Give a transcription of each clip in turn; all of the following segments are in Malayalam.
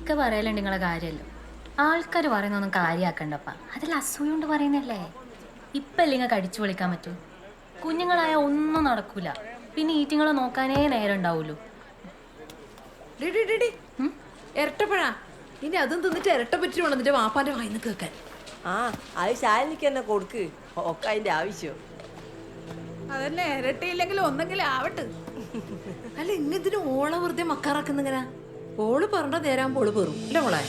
ഇക്ക പറയലുണ്ട് നിങ്ങളെ കാര്യമല്ലോ. ആൾക്കാർ പറയുന്നൊന്നും കാര്യമാക്കണ്ടപ്പ. അതിൽ അസൂയ കൊണ്ട് പറയുന്നല്ലേ. ഇപ്പം അല്ലെങ്കിൽ കടിച്ചു വിളിക്കാൻ പറ്റൂ. കുഞ്ഞുങ്ങളായ ഒന്നും നടക്കൂല. പിന്നെ ഈറ്റിങ്ങളെ നോക്കാനേ നേരം ഉണ്ടാവുള്ളൂ. ഇരട്ടപ്പഴാ ഇനി അതും തിന്നിട്ട് ഇരട്ട പറ്റി വേണം നിന്റെ വാപ്പാന്റെ വായിന്ന് കേൾക്കാൻ. ആ അത് ശാലിനിക്ക് തന്നെ കൊടുക്ക്, ഒക്കെ അതിന്റെ ആവശ്യം. അതന്നെ, ഇരട്ടയില്ലെങ്കിൽ ഒന്നെങ്കിലും ആവട്ടെ. അല്ല ഇങ്ങനത്തിന് ഓള വെറുതെ മക്കാറാക്കുന്നിങ്ങനെ. ഓള് പറഞ്ഞ നേരാകുമ്പോ ഓള് പെറും അല്ലേ മോളെ?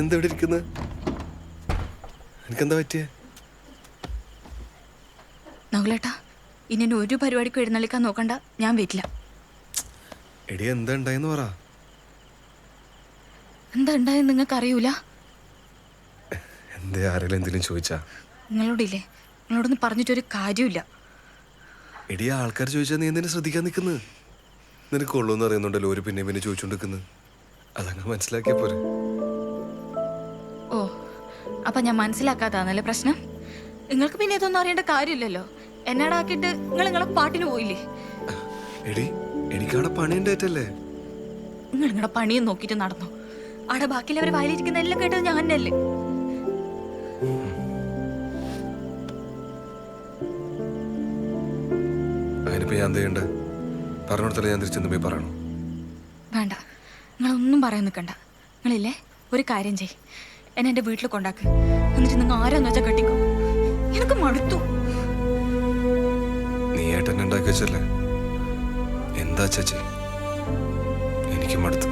എന്താ ഇവിടെ ഇരിക്കുന്നത്? എനിക്കെന്താ പറ്റിയേ? നകുലേട്ടാ, ഇനി എന്നെ ഒരു പരിപാടിക്കും എഴുന്നള്ളിക്കാൻ നോക്കണ്ട, ഞാൻ വരില്ല. എടി എന്താ ഉണ്ടായെന്ന് പറ. എന്താ ഉണ്ടായെന്ന് നിങ്ങൾക്ക് അറിയൂല? എന്തേ ആരെങ്കിലും എന്തെങ്കിലും ചോദിച്ചാ? നിങ്ങളോടില്ലേ, നിങ്ങളോടൊന്നും പറഞ്ഞിട്ടൊരു കാര്യമില്ല. എടി ആൾക്കാർ ചോദിച്ചാ നീ എന്തിനാ ശ്രദ്ധിക്കാൻ നിൽക്കുന്നത്? നിനക്ക് കൊള്ളൂന്ന് അറിയുന്നുണ്ടല്ലോ ഒരു പിന്നെ പിന്നെ ചോദിച്ചോണ്ടിരിക്കുന്നത്. അതങ്ങ് മനസ്സിലാക്കിയ പോരെ. ഓ, അപ്പൊ ഞാൻ മനസ്സിലാക്കാത്താന്നല്ലേ പ്രശ്നം? നിങ്ങൾക്ക് പിന്നെ ഇതൊന്നും അറിയേണ്ട കാര്യമില്ലല്ലോ. എന്നാടാക്കിയിട്ട് നിങ്ങളെ പാട്ടിന് പോയില്ലേ? എടി എനിക്കവിടെ പണിയുണ്ടായിട്ടല്ലേ. നിങ്ങളുടെ പണിയും നോക്കിയിട്ട് നടന്നു. അവിടെ ബാക്കിയുള്ളവർ വായിലിരിക്കുന്ന എല്ലാം കേട്ടത് ഞാൻ തന്നെയല്ലേ. അതിനിപ്പോ ഞാൻ എന്ത് ചെയ്യണ്ടേ? പറഞ്ഞോടത്തല്ലേ ഞാൻ തിരിച്ചെന്ന് പോയി പറയണോ? വേണ്ട, നിങ്ങളൊന്നും പറയാൻ നിൽക്കണ്ട. നിങ്ങളില്ലേ, ഒരു കാര്യം ചെയ്, എന്നെ എൻ്റെ വീട്ടിൽ കൊണ്ടാക്ക്. എന്നിട്ട് നിങ്ങൾ ആരാന്ന് വെച്ചാൽ കെട്ടിക്കോ. എനിക്ക് മടുത്തു. നീ ഏട്ടൻ ഉണ്ടാക്കി വെച്ചല്ലേ, എന്താ ചേച്ചി? എനിക്ക് മടുത്തു.